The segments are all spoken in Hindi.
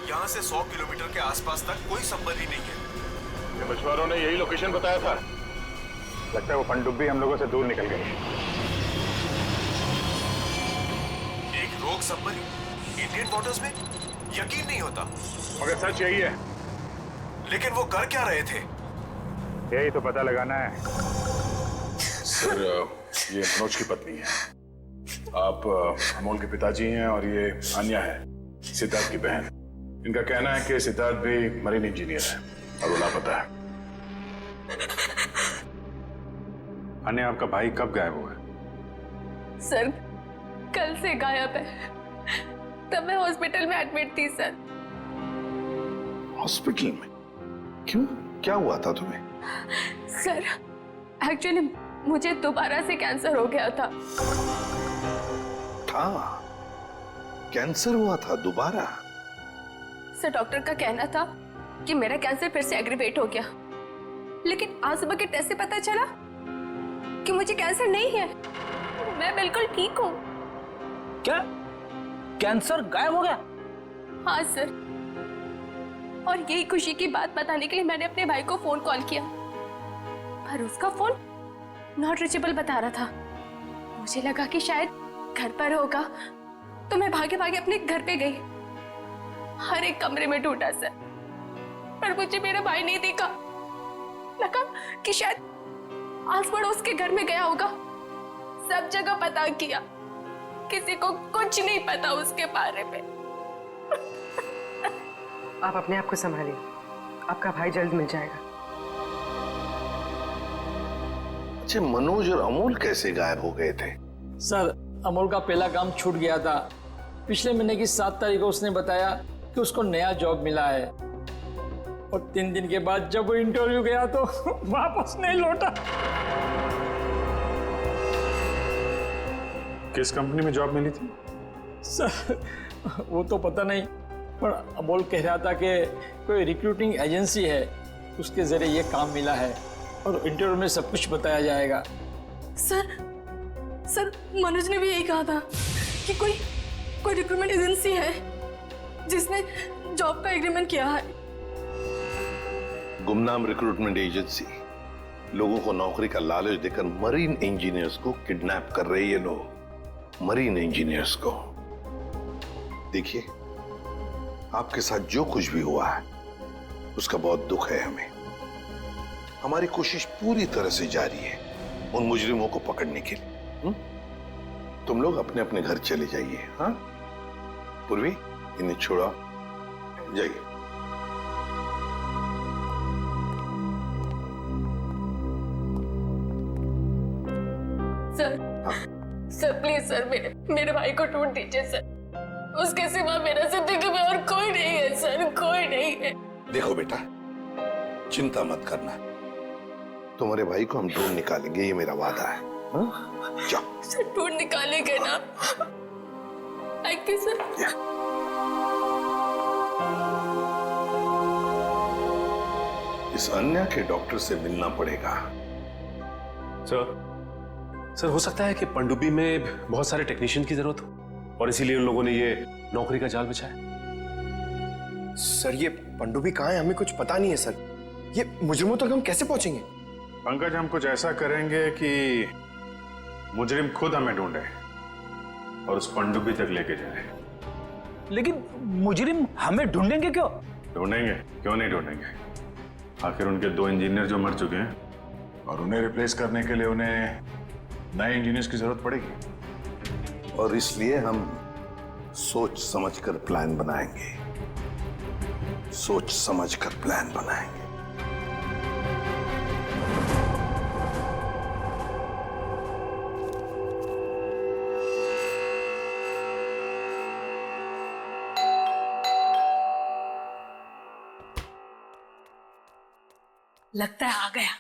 यहाँ से 100 किलोमीटर के आसपास तक कोई संबंध ही नहीं है। ये मछुआरों ने यही लोकेशन बताया था। लगता है वो पनडुब्बी हम लोगों से दूर निकल गई। एक रोग सबमरीन इंडियन वाटर्स में, यकीन नहीं होता। मगर सच यही है। लेकिन वो कर क्या रहे थे? यही तो पता लगाना है। सर, ये मनोज की पत्नी है। आप अमोल के पिताजी हैं और ये आन्या है, सिद्धार्थ की बहन। इनका कहना है कि सिद्धार्थ भी मरीन इंजीनियर है और वो लापता है। आन्या, आपका भाई कब गायब हुआ? सर, कल से गायब है। तब मैं हॉस्पिटल में एडमिट थी सर। हॉस्पिटल में? क्यों, क्या हुआ था तुम्हें? सर, एक्चुअली मुझे दोबारा से कैंसर हो गया था। कैंसर हुआ था दोबारा? सर, डॉक्टर का कहना था कि मेरा कैंसर फिर से एग्रीवेट हो गया, लेकिन आज सुबह के टेस्ट से पता चला कि मुझे कैंसर नहीं है। मैं बिल्कुल ठीक हूँ। क्या कैंसर गायब हो गया? हाँ सर, और यही खुशी की बात बताने के लिए मैंने अपने भाई को फोन कॉल किया, पर उसका फोन नॉट रीचेबल बता रहा था। मुझे लगा कि शायद घर पर होगा, तो मैं भागे भागे अपने घर पे गई। हर एक कमरे में ढूंढा सर, पर मुझे मेरा भाई नहीं दिखा। लगा कि शायद आस पड़ोस के घर में गया होगा। सब जगह पता किया, किसी को कुछ नहीं पता उसके बारे में। आप अपने आप को संभालिए, आपका भाई जल्द मिल जाएगा। अच्छा, मनोज और अमोल कैसे गायब हो गए थे? सर, अमोल का पहला काम छूट गया था। पिछले महीने की 7 तारीख को उसने बताया कि उसको नया जॉब मिला है, और 3 दिन के बाद जब वो इंटरव्यू गया तो वापस नहीं लौटा। किस कंपनी में जॉब मिली थी? सर, वो तो पता नहीं, पर अमोल कह रहा था कि कोई रिक्रूटिंग एजेंसी है, उसके जरिए ये काम मिला है और इंटरव्यू में सब कुछ बताया जाएगा। सर, मनोज ने भी यही कहा था कि कोई रिक्रूटमेंट एजेंसी है जिसने जॉब का एग्रीमेंट किया है। गुमनाम रिक्रूटमेंट एजेंसी लोगों को नौकरी का लालच देकर मरीन इंजीनियर्स को किडनैप कर रहे हैं। ये लोग मरीन इंजीनियर्स को। देखिए, आपके साथ जो कुछ भी हुआ है उसका बहुत दुख है हमें। हमारी कोशिश पूरी तरह से जारी है उन मुजरिमों को पकड़ने के लिए। तुम लोग अपने अपने घर चले जाइए। हाँ पूर्वी, इन्हें छोड़ा जाइए। सर प्लीज सर, मेरे भाई को ढूंढ दीजिए सर। उसके सिवा मेरा जिंदगी में और कोई नहीं है सर, कोई नहीं है। देखो बेटा, चिंता मत करना, तुम्हारे भाई को हम ढूंढ निकालेंगे, ये मेरा वादा है। जाओ सर, ढूंढ निकालेंगे ना? Thank you sir. इस अन्या के डॉक्टर से मिलना पड़ेगा। सर, हो सकता है कि पनडुब्बी में बहुत सारे टेक्नीशियन की जरूरत हो और इसीलिए उन लोगों ने ये नौकरी का जाल बिछाया। सर, ये पनडुब्बी कहाँ है, हमें कुछ पता नहीं है सर। ये मुजरिमों तक हम कैसे पहुंचेंगे? पंकज, हम कुछ ऐसा करेंगे कि मुजरिम खुद हमें ढूंढे और उस पनडुब्बी तक लेके जाए। लेकिन मुजरिम हमें ढूंढेंगे क्यों? ढूंढेंगे, क्यों नहीं ढूंढेंगे। आखिर उनके 2 इंजीनियर जो मर चुके हैं और उन्हें रिप्लेस करने के लिए उन्हें नए इंजीनियर्स की जरूरत पड़ेगी। और इसलिए हम सोच समझकर प्लान बनाएंगे, सोच समझकर प्लान बनाएंगे। लगता है आ गया।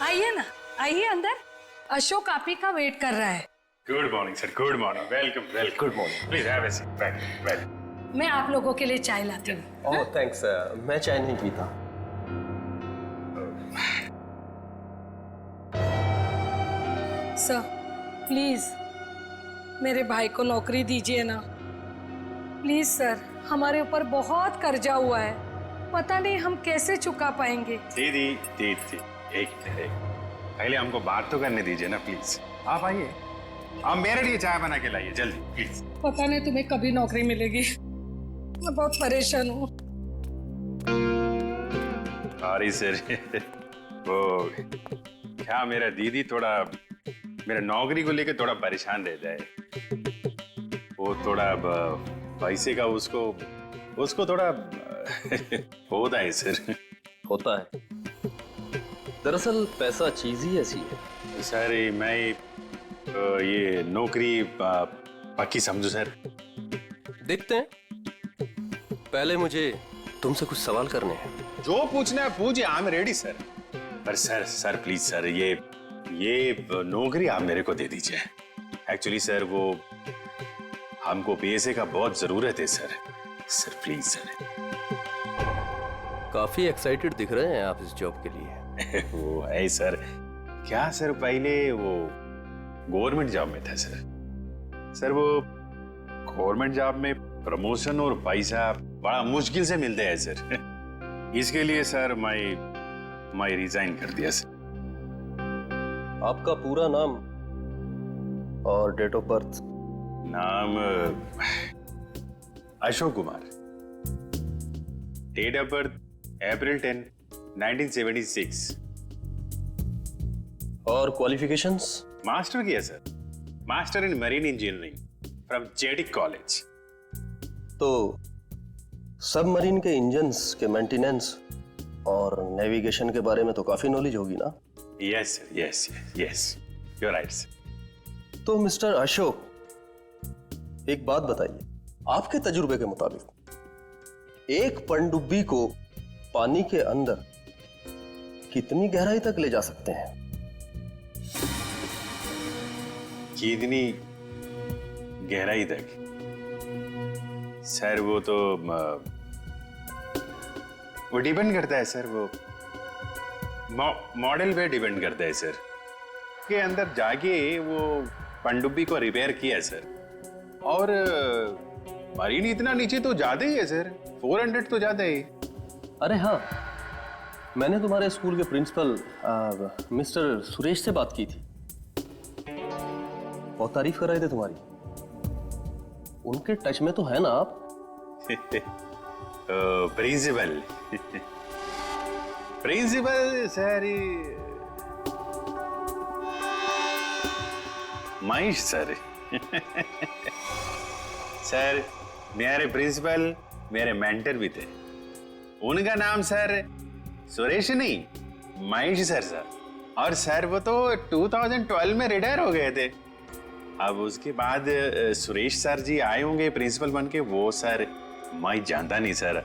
आइए ना, आइए अंदर। अशोक आप ही का वेट कर रहा है। Good morning sir, good morning, welcome welcome. Good morning, please have a seat, welcome. मैं आप लोगों के लिए चाय लाती हूँ। ओह थैंक्स, मैं चाय नहीं पीता। सर प्लीज मेरे भाई को नौकरी दीजिए ना, प्लीज सर। हमारे ऊपर बहुत कर्जा हुआ है, पता नहीं हम कैसे चुका पाएंगे। दीदी दीदी, एक पहले हमको बात तो करने दीजिए ना प्लीज। आप आइए, आप मेरे लिए चाय बना के लाइए जल्दी प्लीज। पता नहीं तुम्हें कभी नौकरी मिलेगी, मैं बहुत परेशान हूँ। सॉरी सर, वो क्या मेरा दीदी थोड़ा मेरा नौकरी को लेकर थोड़ा परेशान रहता है। वो थोड़ा पैसे का उसको थोड़ा होता है सर। होता है, दरअसल पैसा चीज ही ऐसी है। सर मैं ये नौकरी पक्की समझू सर। देखते हैं, पहले मुझे तुमसे कुछ सवाल करने हैं। जो पूछना है पूछिए, आई एम रेडी सर। पर सर प्लीज सर, ये नौकरी आप मेरे को दे दीजिए। एक्चुअली सर वो हमको पैसे का बहुत जरूरत है सर प्लीज सर। काफी एक्साइटेड दिख रहे हैं आप इस जॉब के लिए। वो है सर, क्या सर पहले वो गवर्नमेंट जॉब में था सर वो गवर्नमेंट जॉब में प्रमोशन और पैसा बड़ा मुश्किल से मिलते हैं सर। इसके लिए सर मैं रिजाइन कर दिया सर। आपका पूरा नाम और डेट ऑफ बर्थ? नाम Ashok Kumar, date of birth April 10, 1976। और क्वालिफिकेशंस? मास्टर किया sir, master in marine engineering from जेटिक कॉलेज। तो सबमरीन के इंजन्स के मेंटेनेंस और नेविगेशन के बारे में तो काफी नॉलेज होगी ना? Yes sir, yes you are right sir. तो मिस्टर अशोक, एक बात बताइए, आपके तजुर्बे के मुताबिक एक पनडुब्बी को पानी के अंदर कितनी गहराई तक ले जा सकते हैं? कितनी गहराई तक? सर वो तो वो डिपेंड करता है सर, वो मॉडल पे डिपेंड करता है सर। के अंदर जाके वो पनडुब्बी को रिपेयर किया सर। और मरीन इतना नीचे तो ज्यादा ही है सर, 400 तो ज्यादा ही। अरे हाँ, मैंने तुम्हारे स्कूल के प्रिंसिपल मिस्टर सुरेश से बात की थी, बहुत तारीफ कर रहे थे तुम्हारी। उनके टच में तो है ना आप? Principal principal sir Mahesh sir. Sir मेरे प्रिंसिपल मेरे मेंटर भी थे, उनका नाम सर सुरेश नहीं महेश सर। और सर वो तो 2012 में रिटायर हो गए थे। अब उसके बाद सुरेश सर जी आए होंगे प्रिंसिपल बन के। वो सर मैं जानता नहीं सर,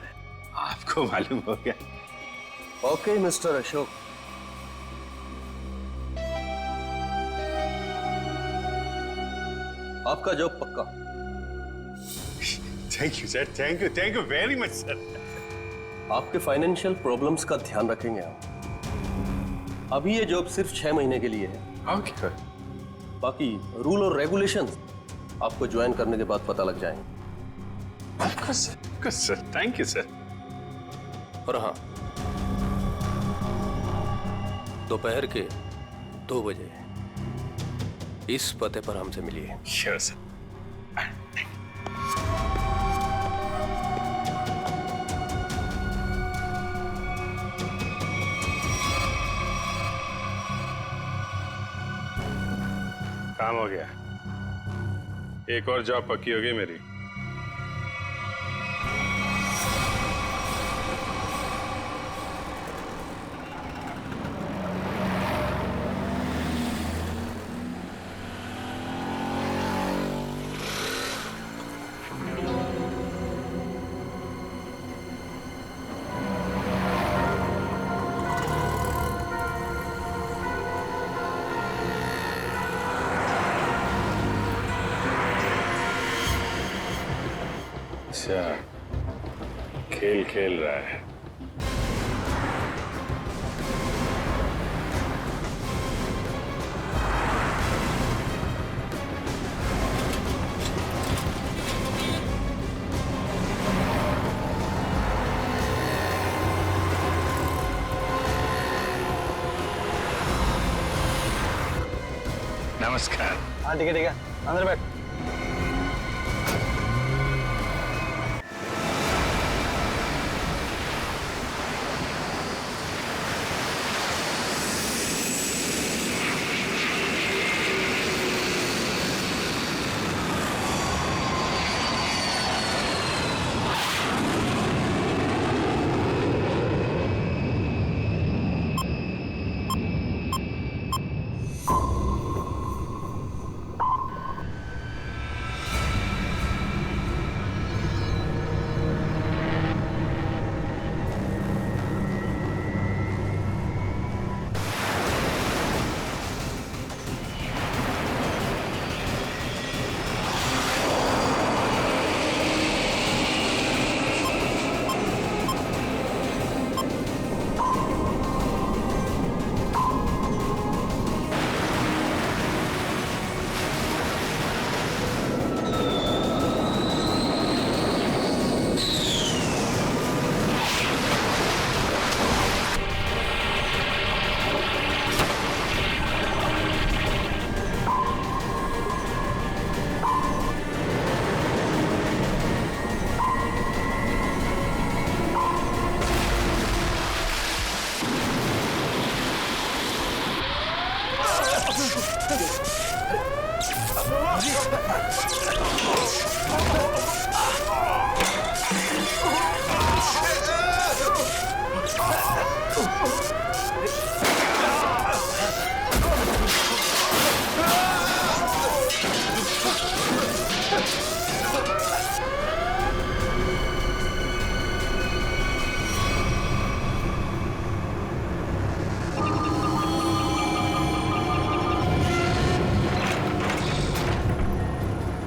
आपको मालूम हो गया। ओके मिस्टर अशोक, आपका जॉब पक्का। Thank you sir, thank you very much sir. आपके फाइनेंशियल प्रॉब्लम्स का ध्यान रखेंगे हम। अभी ये जॉब सिर्फ 6 महीने के लिए है। ओके। बाकी रूल और रेगुलेशंस आपको ज्वाइन करने के बाद पता लग जाएंगे। Of course sir, thank you sir. और हाँ, दोपहर के 2 बजे इस पते पर हमसे मिलिए। Sure sir. काम हो गया, एक और जॉब पक्की हो गई मेरी। अच्छा, खेल खेल रहा है। नमस्कार। हाँ ठीक है, अंदर बैठ।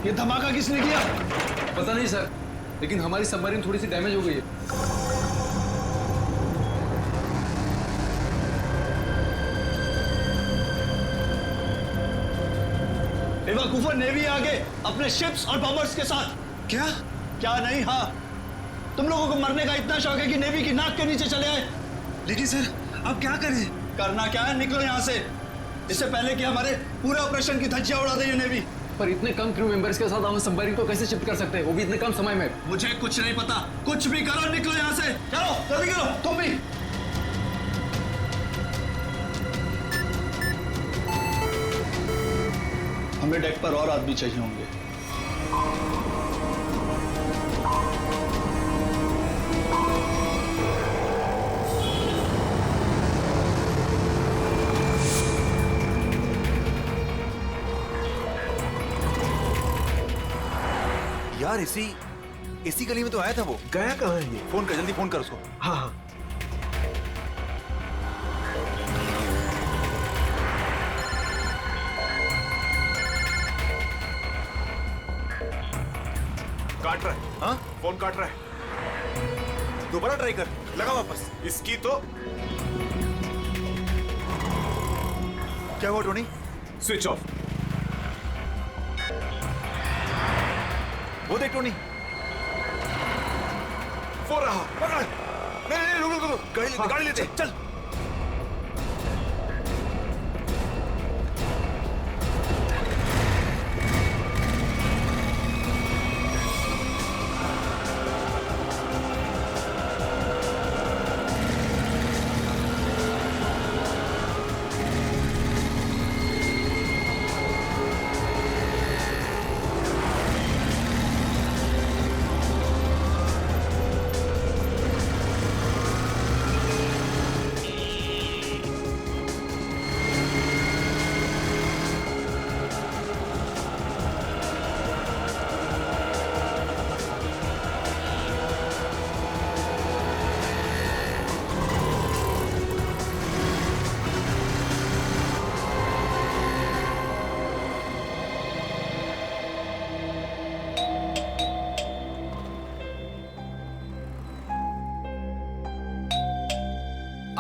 ये धमाका किसने किया? पता नहीं सर, लेकिन हमारी सबमरीन थोड़ी सी डैमेज हो गई है। बेवकूफों, नेवी आगे अपने शिप्स और बॉम्बर्स के साथ। क्या नहीं? हाँ, तुम लोगों को मरने का इतना शौक है कि नेवी की नाक के नीचे चले आए। लेकिन सर अब क्या करें? करना क्या है, निकलो यहाँ से, इससे पहले कि हमारे पूरे ऑपरेशन की धज्जियां उड़ा दे ये नेवी। पर इतने कम क्रू मेंबर्स के साथ हम सबमरीन को कैसे शिफ्ट कर सकते हैं, वो भी इतने कम समय में? मुझे कुछ नहीं पता, कुछ भी करो, निकलो यहाँ से। चलो जल्दी करो, तुम भी। हमें डेक पर और आदमी चाहिए होंगे। यार इसी गली में तो आया था वो। गया कहाँ है ये? फोन कर, जल्दी फोन कर उसको। हाँ हाँ। काट रहा है। हाँ, फोन काट रहा है। दोबारा ट्राई कर, लगा वापस। इसकी तो क्या हुआ टोनी? Switch off. वो देख टोनी, वो रहा। पकड़। नहीं, रुक, गाड़ी लेते, चल।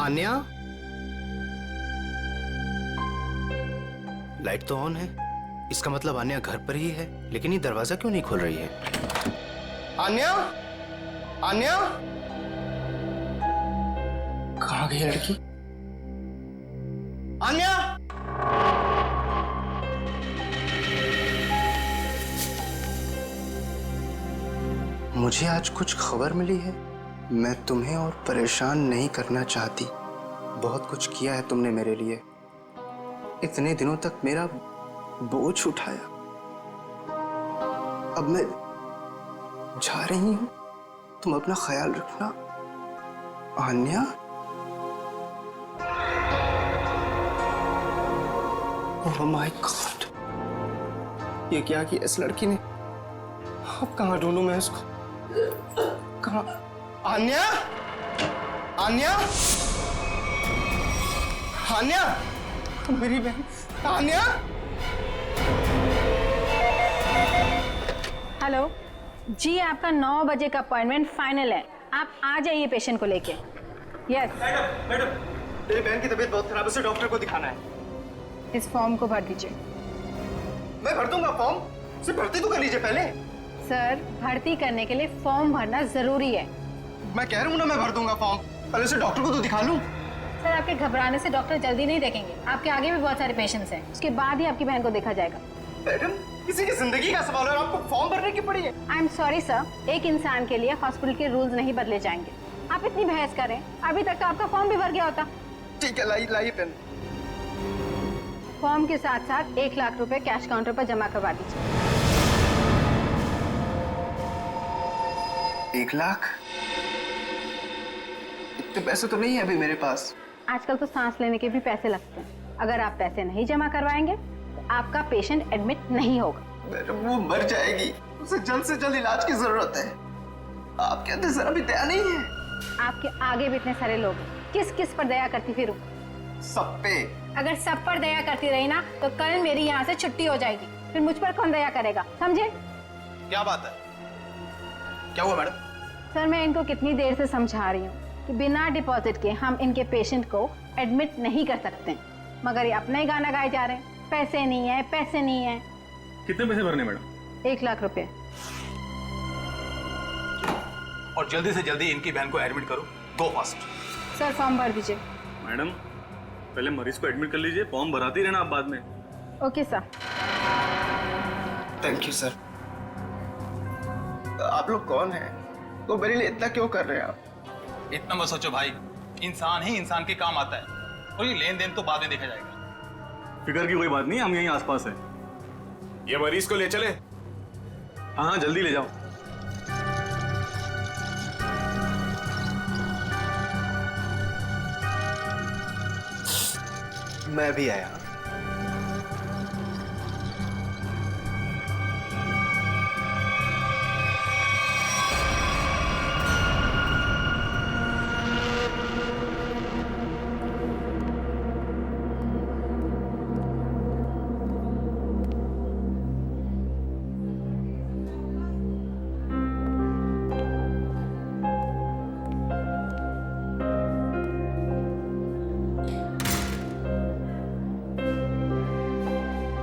आन्या, लाइट तो ऑन है, इसका मतलब आन्या घर पर ही है, लेकिन ये दरवाजा क्यों नहीं खोल रही है? आन्या, आन्या, कहाँ गई लड़की? आन्या, मुझे आज कुछ खबर मिली है। मैं तुम्हें और परेशान नहीं करना चाहती। बहुत कुछ किया है तुमने मेरे लिए, इतने दिनों तक मेरा बोझ उठाया। अब मैं जा रही हूं, तुम अपना ख्याल रखना। आन्या, ओह माय गॉड, ये क्या किया इस लड़की ने? अब कहाँ ढूंढूं मैं इसको? कहाँ? आन्या, आन्या, आन्या, मेरी बहन आन्या। हेलो जी, आपका 9 बजे का अपॉइंटमेंट फाइनल है, आप आ जाइए पेशेंट को लेके। यस मैडम, मेरी बहन की तबीयत बहुत खराब है, उसे डॉक्टर को दिखाना है। इस फॉर्म को भर दीजिए। मैं भर दूंगा फॉर्म, सिर्फ भर्ती तो कर लीजिए पहले। सर, भर्ती करने के लिए फॉर्म भरना जरूरी है। मैं कह रहा हूँ ना, मैं भर दूंगा फॉर्म, पहले से डॉक्टर को तो दिखा लूं। सर, आपके घबराने से डॉक्टर जल्दी नहीं देखेंगे, आपके आगे भी बहुत सारे पेशेंट्स हैं, उसके बाद ही आपकी बहन को देखा जाएगा। मैडम, किसी की जिंदगी का सवाल है, आपको फॉर्म भरने की पड़ी है। आई एम सॉरी सर, एक इंसान के लिए हॉस्पिटल के रूल्स नहीं बदले जाएंगे। आप इतनी बहस करें, अभी तक तो आपका फॉर्म भी भर गया होता। ठीक है, लाइए पेन। फॉर्म के साथ साथ 1 लाख रुपए कैश काउंटर पर जमा करवा दीजिए। 1 लाख? इतने पैसे तो नहीं है अभी मेरे पास। आजकल तो सांस लेने के भी पैसे लगते हैं, अगर आप पैसे नहीं जमा करवाएंगे तो आपका पेशेंट एडमिट नहीं होगा। मैडम, वो मर जाएगी, उसे जल्द से जल्द इलाज की जरूरत है। आपके अंदर जरा भी दया नहीं है। आपके आगे भी इतने सारे लोग हैं, किस किस पर दया करती फिरूं? सब पे। अगर सब पर दया करती रही ना तो कल मेरी यहाँ से छुट्टी हो जाएगी, फिर मुझ पर कौन दया करेगा, समझे? क्या बात है? क्या हुआ मैडम? सर, मैं इनको कितनी देर से समझा रही हूँ कि बिना डिपॉजिट के हम इनके पेशेंट को एडमिट नहीं कर सकते, मगर ये अपना ही गाना गाए जा रहे हैं, पैसे नहीं है, पैसे नहीं है। कितने पैसे भरने मैडम? 1 लाख रुपए। और जल्दी से जल्दी इनकी बहन को एडमिट करो, गो फास्ट। सर, फॉर्म भर दीजिए। मैडम, पहले मरीज को एडमिट कर लीजिए, फॉर्म भराती रहना आप बाद में। Okay sir. Thank you sir. आप लोग कौन हैं? तो मेरे लिए इतना क्यों कर रहे हैं आप? इतना मत सोचो भाई, इंसान ही इंसान के काम आता है, और ये लेन देन तो बाद में देखा जाएगा। फिक्र की कोई बात नहीं, हम यहीं आसपास हैं। ये मरीज को ले चले? हाँ, जल्दी ले जाओ। मैं भी आया।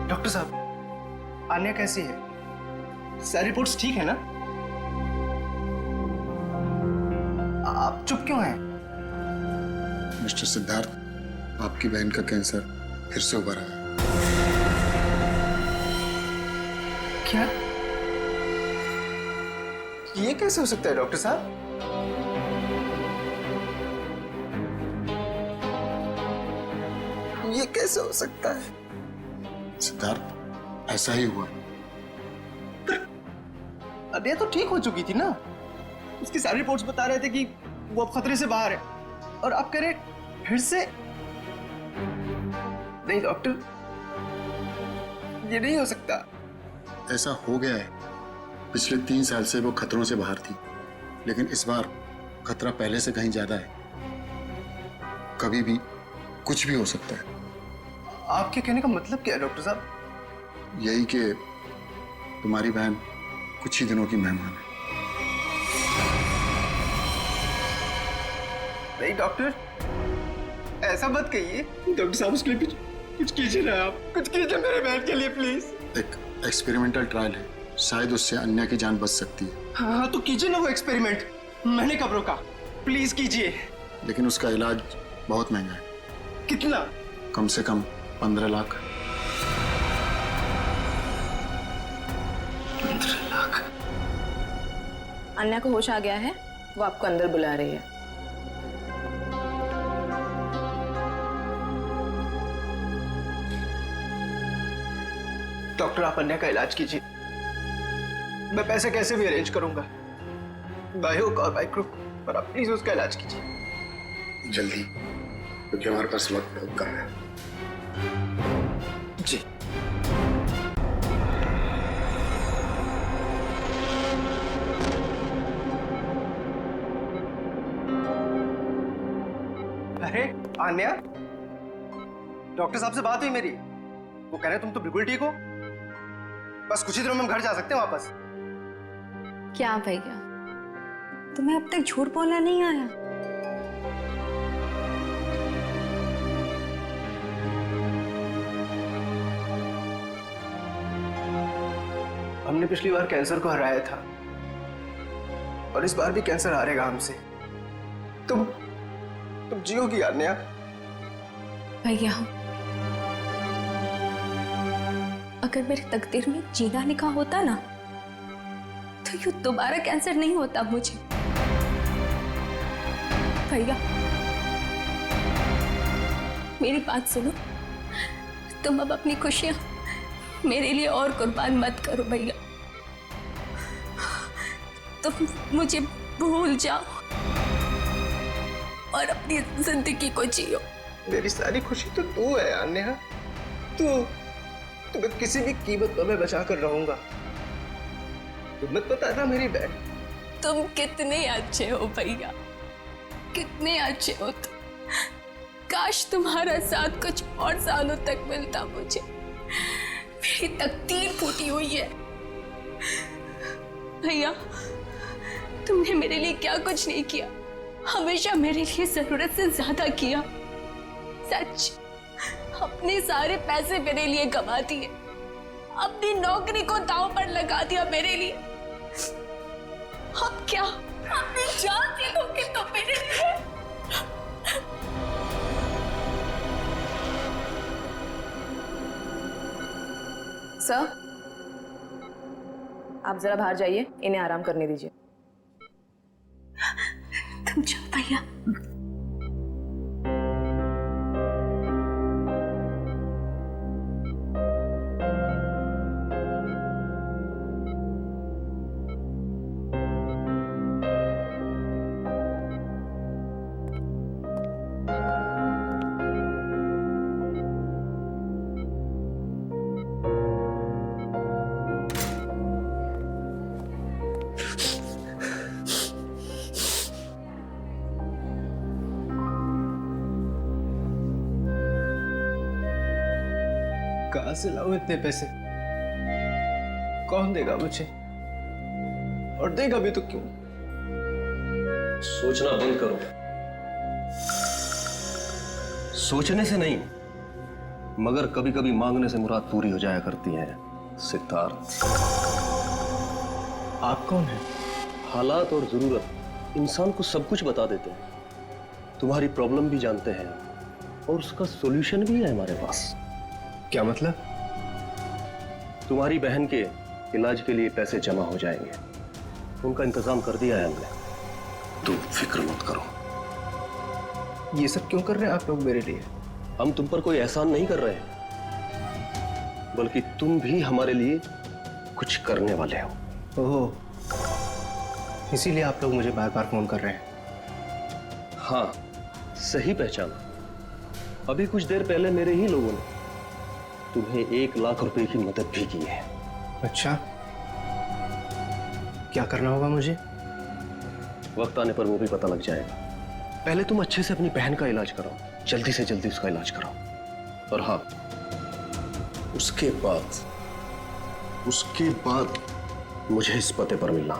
डॉक्टर साहब, आन्या कैसी है? सारी रिपोर्ट्स ठीक है ना? आप चुप क्यों हैं? मिस्टर सिद्धार्थ, आपकी बहन का कैंसर फिर से उभरा है। क्या? ये कैसे हो सकता है डॉक्टर साहब? ये कैसे हो सकता है? सिद्धार्थ, ऐसा ही हुआ। अरे तो ठीक हो चुकी थी ना, उसकी सारी रिपोर्ट्स बता रहे थे कि वो अब खतरे से बाहर है, और आप कह रहे फिर से? नहीं डॉक्टर, ये नहीं हो सकता। ऐसा हो गया है, पिछले 3 साल से वो खतरों से बाहर थी, लेकिन इस बार खतरा पहले से कहीं ज्यादा है। कभी भी कुछ भी हो सकता है। आपके कहने का मतलब क्या है डॉक्टर साहब? यही कि तुम्हारी बहन कुछ ही दिनों की मेहमान है। नहीं डॉक्टर, ऐसा मत कहिए। डॉक्टर साहब उसके लिए कुछ कीजिए ना, आप कुछ कीजिए मेरे बहन के लिए प्लीज। एक एक्सपेरिमेंटल ट्रायल है, शायद उससे अन्या की जान बच सकती है। हाँ तो कीजिए ना वो एक्सपेरिमेंट, मैंने कब रोका, प्लीज कीजिए। लेकिन उसका इलाज बहुत महंगा है। कितना? कम से कम 15 लाख। 15 लाख? अन्या को होश आ गया है, वो आपको अंदर बुला रही है। डॉक्टर आप अन्या का इलाज कीजिए, मैं पैसे कैसे भी अरेंज करूंगा, बाय हुक और बाय क्रुक, पर आप प्लीज उसका इलाज कीजिए जल्दी, क्योंकि हमारे पास वक्त बहुत कम है। जी। अरे आन्या, डॉक्टर साहब से बात हुई मेरी, वो कह रहे तुम तो बिल्कुल ठीक हो, बस कुछ ही दिनों में हम घर जा सकते हैं वापस। क्या भैया, तुम्हें अब तक झूठ बोलना नहीं आया? हमने पिछली बार कैंसर को हराया था और इस बार भी कैंसर हारेगा हमसे। तुम जियोगी अन्या? भैया, अगर मेरे तकदीर में जीना लिखा होता ना, तो यूं दोबारा कैंसर नहीं होता मुझे। भैया मेरी बात सुनो, तुम अब अपनी खुशियां मेरे लिए और कुर्बान मत करो भैया। तुम मुझे भूल जाओ और अपनी जिंदगी को जियो। मेरी सारी खुशी तो तू है अन्या, तुम्हें किसी भी कीमत पर मैं बचा कर रहूंगा। तुम मत बताना मेरी बहन। तुम कितने अच्छे हो भैया, कितने अच्छे हो तुम। काश तुम्हारा साथ कुछ और सालों तक मिलता मुझे। मेरी तकदीर फूटी हुई है भैया। तुमने मेरे लिए क्या कुछ नहीं किया, हमेशा मेरे लिए जरूरत से ज्यादा किया। सच, अपने सारे पैसे मेरे लिए गवा दिए, अपनी नौकरी को दांव पर लगा दिया मेरे लिए। अब क्या अपनी जान दे दोगे तो मेरे लिए? सर, आप जरा बाहर जाइए, इन्हें आराम करने दीजिए। तुम जाओ भैया। कहां से लाऊं इतने पैसे? कौन देगा मुझे? और देगा भी तो क्यों? सोचना बंद करो। सोचने से नहीं, मगर कभी कभी मांगने से मुराद पूरी हो जाया करती है सिद्धार्थ। आप कौन हैं? हालात और जरूरत इंसान को सब कुछ बता देते हैं। तुम्हारी प्रॉब्लम भी जानते हैं और उसका सॉल्यूशन भी है हमारे पास। क्या मतलब? तुम्हारी बहन के इलाज के लिए पैसे जमा हो जाएंगे, उनका इंतजाम कर दिया है हमने। तुम फिक्र मत करो। ये सब क्यों कर रहे हैं आप लोग मेरे लिए? हम तुम पर कोई एहसान नहीं कर रहे हैं, बल्कि तुम भी हमारे लिए कुछ करने वाले हो। ओह, इसीलिए आप लोग मुझे बार बार फोन कर रहे हैं। हाँ, सही पहचाना। अभी कुछ देर पहले मेरे ही लोगों ने तुम्हें 1 लाख रुपए की मदद भी की है। अच्छा, क्या करना होगा मुझे? वक्त आने पर वो भी पता लग जाएगा। पहले तुम अच्छे से अपनी बहन का इलाज कराओ, जल्दी से जल्दी उसका इलाज कराओ। और हाँ, उसके बाद मुझे इस पते पर मिलना।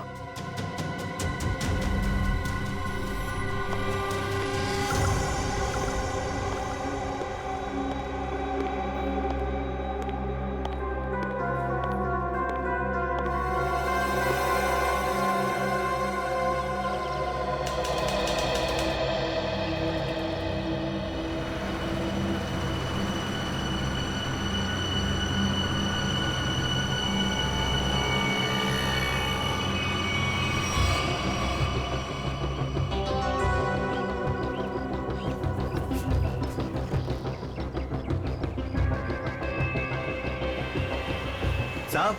साहब,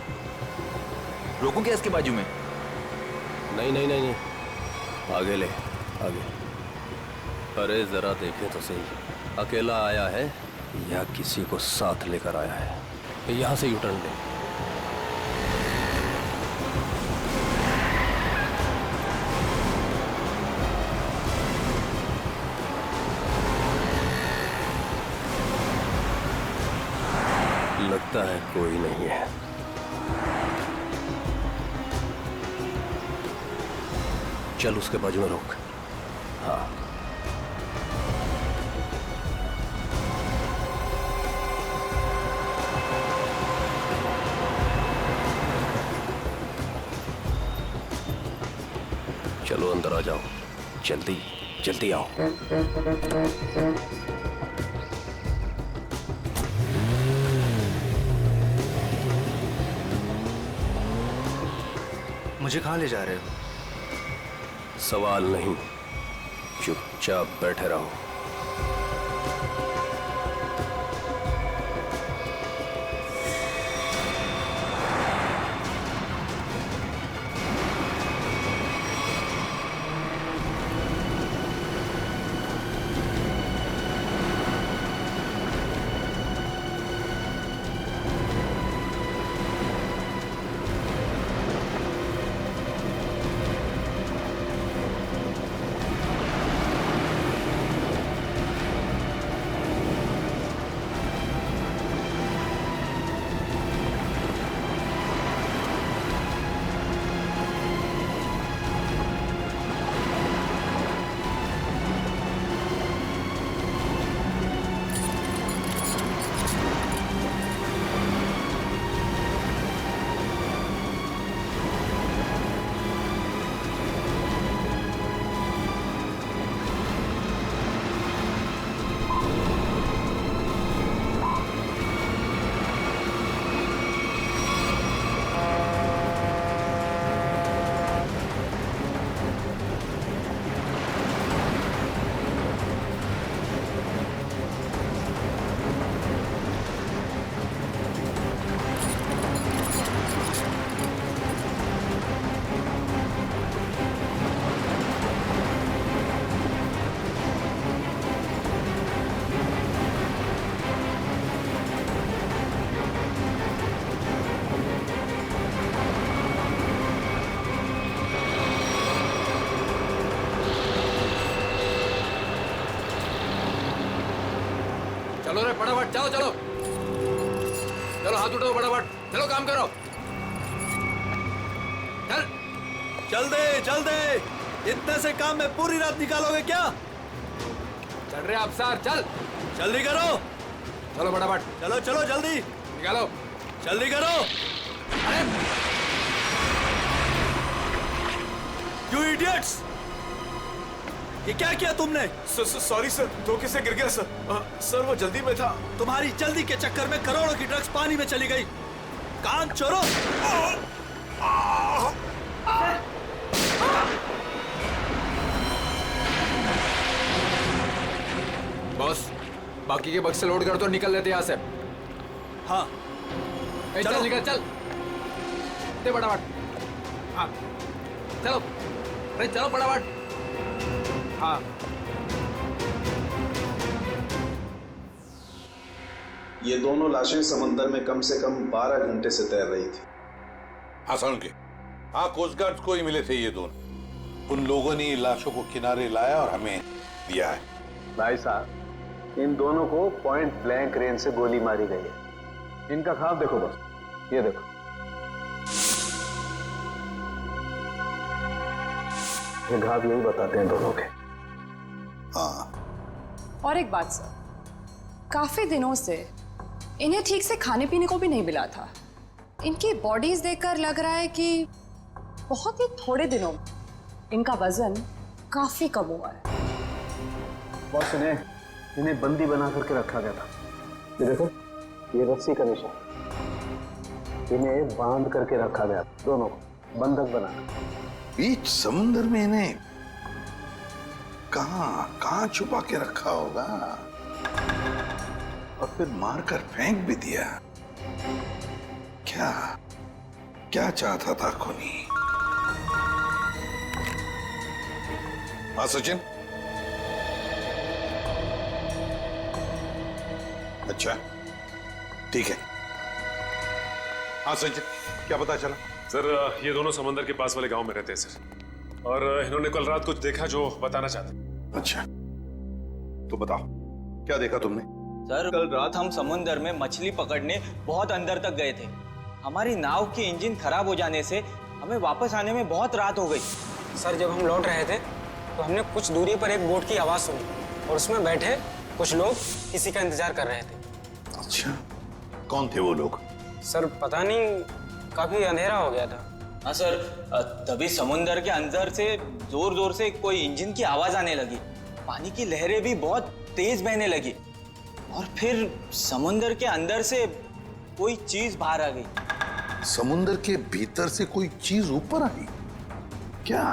रोकूं क्या इसके बाजू में? नहीं नहीं नहीं नहीं, आगे ले, आगे। अरे जरा देखे तो सही, अकेला आया है या किसी को साथ लेकर आया है? यहां से यूटर्न ले। लगता है कोई नहीं है। चल उसके बाजू में रोक। हाँ, चलो अंदर आ जाओ, जल्दी जल्दी आओ। मुझे कहाँ ले जा रहे हो? सवाल नहीं, चुपचाप बैठे रहो। चलो रे फटाफट, चलो चलो चलो, हाथ उठाओ फटाफट, चलो काम करो, चल चल दे चल दे। इतने से काम में पूरी रात निकालोगे क्या? चल रहे अफसर, चल जल्दी करो। चलो फटाफट, चलो चलो जल्दी निकालो, जल्दी करो। अरे यू इडियट्स, ये क्या किया तुमने? सॉरी सर, धोखे से गिर गया सर। सर वो जल्दी में था। तुम्हारी जल्दी के चक्कर में करोड़ों की ड्रग्स पानी में चली गई। काम चोरों। बॉस, बाकी के बक्से लोड कर दो, निकल लेते यहाँ से। हाँ चल निकल, चल दे फटाफट। हाँ चलो, अरे चलो फटाफट। हाँ ये दोनों लाशें समंदर में कम से कम 12 घंटे से तैर रही थी। हाँ सुन के, हाँ कोस्ट गार्ड को ही मिले थे ये दोनों। उन लोगों ने लाशों को किनारे लाया और हमें दिया है। भाई साहब, इन दोनों को पॉइंट ब्लैंक रेंज से गोली मारी गई है। इनका खाब देखो बस, ये देखो। ये घाव यही बताते हैं दोनों के। हाँ। और एक बात सर, काफी दिनों से इन्हें ठीक से खाने पीने को भी नहीं मिला था। इनकी बॉडीज देखकर लग रहा है कि बहुत ही थोड़े दिनों में इनका वजन काफी कम हुआ है। बॉस, इन्हें बंदी बना करके रखा गया था। ये देखो, ये रस्सी का निशान। इन्हें बांध करके रखा गया, दोनों को बंधक बना। बीच समुद्र में इन्हें कहां छुपा के रखा होगा और फिर मारकर फेंक भी दिया। क्या क्या चाहता था खूनी? हाँ सचिन? अच्छा ठीक है। हाँ सचिन, क्या पता चला? सर ये दोनों समंदर के पास वाले गांव में रहते हैं सर, और इन्होंने कल रात कुछ देखा जो बताना चाहते। अच्छा तो बताओ, क्या देखा तुमने? सर कल रात हम समुंदर में मछली पकड़ने बहुत अंदर तक गए थे। हमारी नाव की इंजन खराब हो जाने से हमें वापस आने में बहुत रात हो गई। सर जब हम लौट रहे थे तो हमने कुछ दूरी पर एक बोट की आवाज सुनी और उसमें बैठे कुछ लोग किसी का इंतजार कर रहे थे। अच्छा, कौन थे वो लोग? सर पता नहीं, काफी अंधेरा हो गया था। हाँ सर, तभी समुंदर के अंदर से जोर जोर से कोई इंजन की आवाज आने लगी। पानी की लहरें भी बहुत तेज बहने लगी और फिर समुंदर के अंदर से कोई चीज बाहर आ गई। समुंदर के भीतर से कोई चीज ऊपर आई? क्या?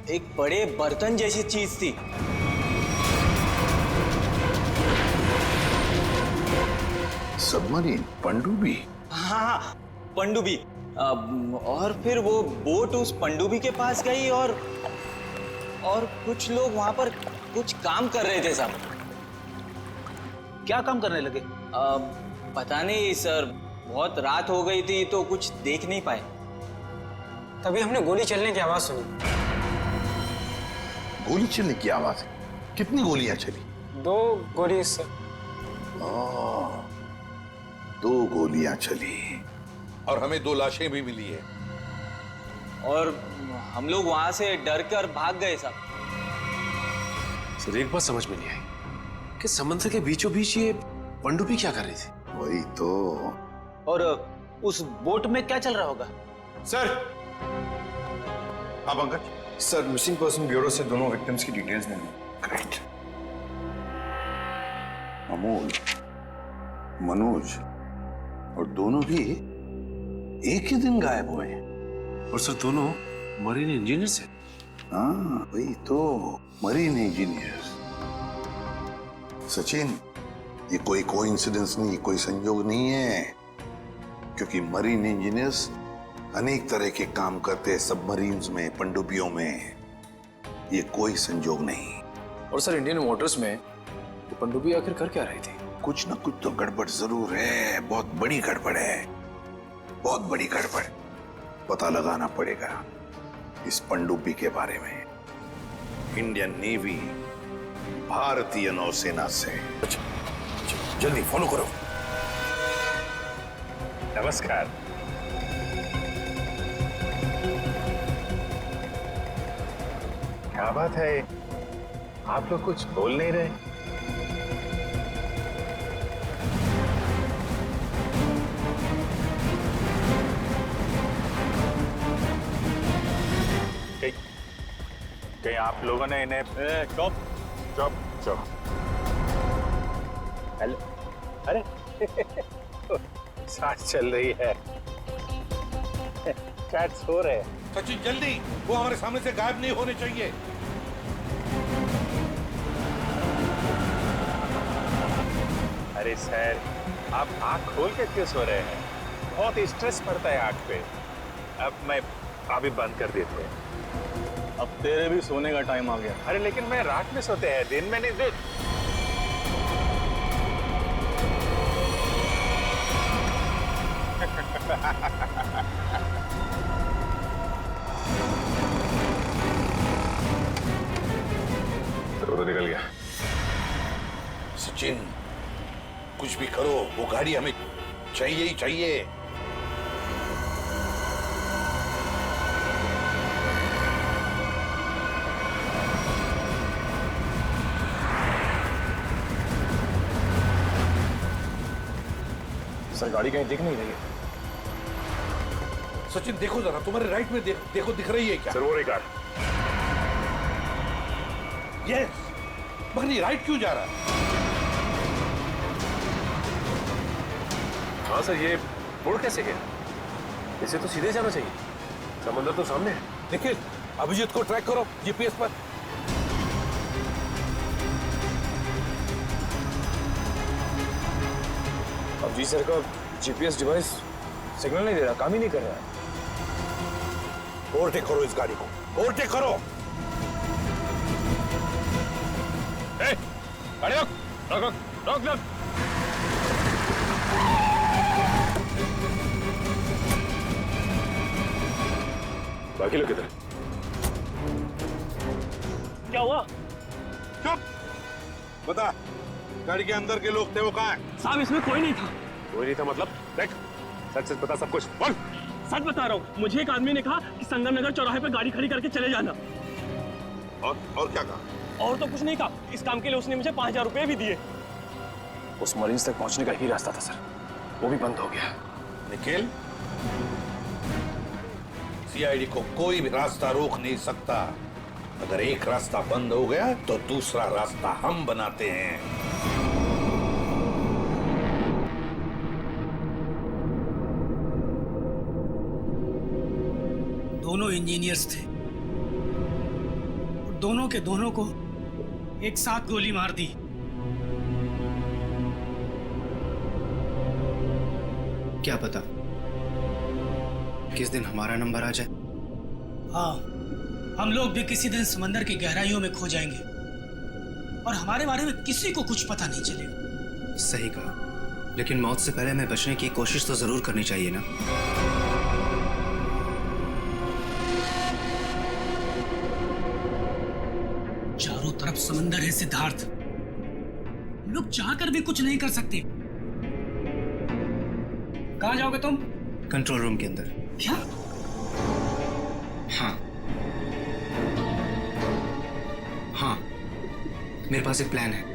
एक बड़े बर्तन जैसी चीज थी। सबमरीन? पनडुब्बी? हाँ, पनडुब्बी। और फिर वो बोट उस पनडुब्बी के पास गई और कुछ लोग वहां पर कुछ काम कर रहे थे साहब। क्या काम करने लगे? पता नहीं सर, बहुत रात हो गई थी तो कुछ देख नहीं पाए। तभी हमने गोली चलने की आवाज सुनी। गोली चलने की आवाज? कितनी गोलियां चली? 2 गोली सर। 2 गोलियां चली और हमें 2 लाशें भी मिली है। और हम लोग वहां से डर कर भाग गए साहब। सर एक बात समझ में नहीं आई कि समंदर के बीचों बीच ये पनडुब्बी क्या कर रही थी? वही तो। और उस बोट में क्या चल रहा होगा? सर। हाँ Pankaj? Sir missing person bureau से दोनों विक्टिम्स की डिटेल्स लेनी। ग्रेट। अमोल, मनोज और दोनों भी एक ही दिन गायब हुए हैं। और सर दोनों मरीन इंजीनियर्स हैं। हाँ वही तो, मरीन इंजीनियर्स। सचिन, ये कोई कोइंसिडेंस नहीं, कोई संयोग नहीं है, क्योंकि मरीन इंजीनियर्स अनेक तरह के काम करते हैं सबमरीन्स में, पनडुब्बियों में। ये कोई संयोग नहीं। और सर इंडियन वाटर्स में तो पनडुब्बी आखिर कर क्या रही थी? कुछ ना कुछ तो गड़बड़ जरूर है, बहुत बड़ी गड़बड़ है, बहुत बड़ी गड़बड़। पता लगाना पड़ेगा इस पनडुब्बी के बारे में। इंडियन नेवी, भारतीय नौसेना से। जल्दी फॉलो करो। नमस्कार। क्या बात है, आप लोग कुछ बोल नहीं रहे? कहीं आप लोगों ने इन्हें चुप चुप चुप। हेलो, अरे सांस चल रही है, शायद सो रहे हैं। सचिन जल्दी, वो हमारे सामने से गायब नहीं होने चाहिए। अरे सर, आप आंख खोल के क्यों सो रहे हैं? बहुत स्ट्रेस पड़ता है आंख पे। अब मैं अभी बंद कर देते हैं। अब तेरे भी सोने का टाइम आ गया। अरे लेकिन मैं रात में सोते हैं, दिन में नहीं। दिन तो निकल गया। सचिन कुछ भी करो, वो गाड़ी हमें चाहिए ही चाहिए। सर गाड़ी कहीं दिख नहीं रही है। सचिन देखो जरा, तुम्हारे राइट में देखो दिख रही है क्या? सर वो रही कार। यस, मगर ये राइट क्यों जा रहा है? हाँ सर, ये मुड़ कैसे गया? इसे तो सीधे जाना चाहिए, समंदर तो सामने है। देखिए, अभिजीत को ट्रैक करो जीपीएस पर। अब जी सर का जीपीएस डिवाइस सिग्नल नहीं दे रहा, काम ही नहीं कर रहा है। ओवरटेक करो इस गाड़ी को, ओवरटेक करो। गाड़ी रोक रोक रोक रोक रोक। बाकी लोग किधर? क्या हुआ? चुप, बता गाड़ी के अंदर के लोग थे वो कहाँ हैं? साहब इसमें कोई नहीं था। कोई नहीं था मतलब? देख सच सच बता, सब कुछ बोल। सच बता रहा हूँ, मुझे एक आदमी ने कहा कि संगम नगर चौराहे पे गाड़ी खड़ी करके चले जाना। और क्या कहा? और तो कुछ नहीं कहा। इस काम के लिए उसने मुझे 5000 रुपए भी दिए। उस मरीज तक पहुंचने का ही रास्ता था सर, वो भी बंद हो गया। निखिल, सीआईडी को कोई भी रास्ता रोक नहीं सकता। अगर एक रास्ता बंद हो गया तो दूसरा रास्ता हम बनाते हैं। दोनों इंजीनियर्स थे, दोनों के दोनों को एक साथ गोली मार दी। क्या पता किस दिन हमारा नंबर आ जाए। हाँ, हम लोग भी किसी दिन समंदर की गहराइयों में खो जाएंगे और हमारे बारे में किसी को कुछ पता नहीं चलेगा। सही कहा, लेकिन मौत से पहले हमें बचने की कोशिश तो जरूर करनी चाहिए ना। चारों तरफ समंदर है सिद्धार्थ, हम लोग चाहकर भी कुछ नहीं कर सकते। कहाँ जाओगे तुम? कंट्रोल रूम के अंदर। क्या? हाँ हाँ, मेरे पास एक प्लान है।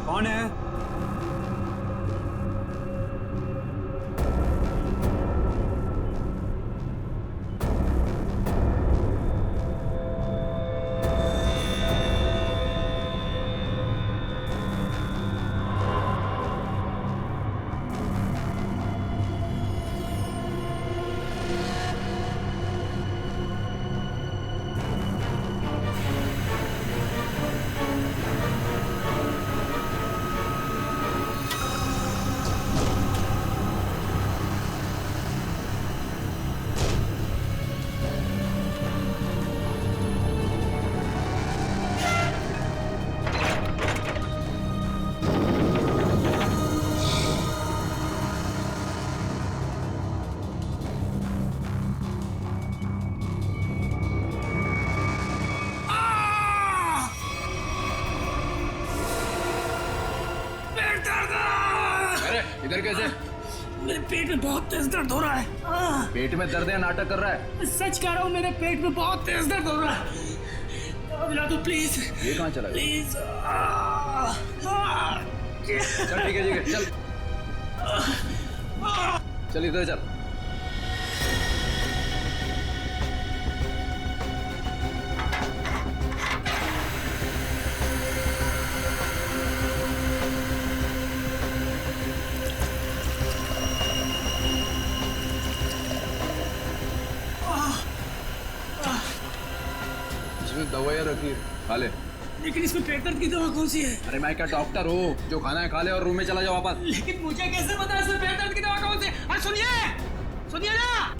कौन है? इधर कैसे? मेरे पेट में बहुत तेज दर्द हो रहा है। पेट में दर्द है, नाटक कर रहा है? सच कह रहा हूँ, मेरे पेट में बहुत तेज दर्द हो रहा है। मिला दो प्लीज। ये कहाँ चला गया? प्लीज। चल ठीक है चल चल इधर चल। दवाइयाँ रखी खा ले। लेकिन इसमें पेट दर्द की दवा कौन सी है? अरे मैं क्या डॉक्टर हूँ? जो खाना है खा ले और रूम में चला जाओ वापस। लेकिन मुझे कैसे पता है इसमें पेट दर्द की दवा कौन सी है? अरे सुनिए ना।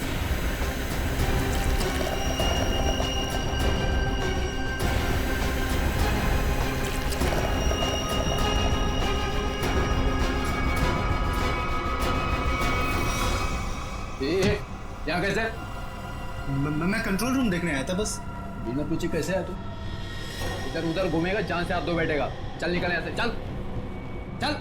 यहाँ कैसे? मैं कंट्रोल रूम देखने आया था बस। बिना पूछे कैसे है तू? इधर उधर घूमेगा, जहां से आप दो बैठेगा। चल निकल यहाँ से, चल चल।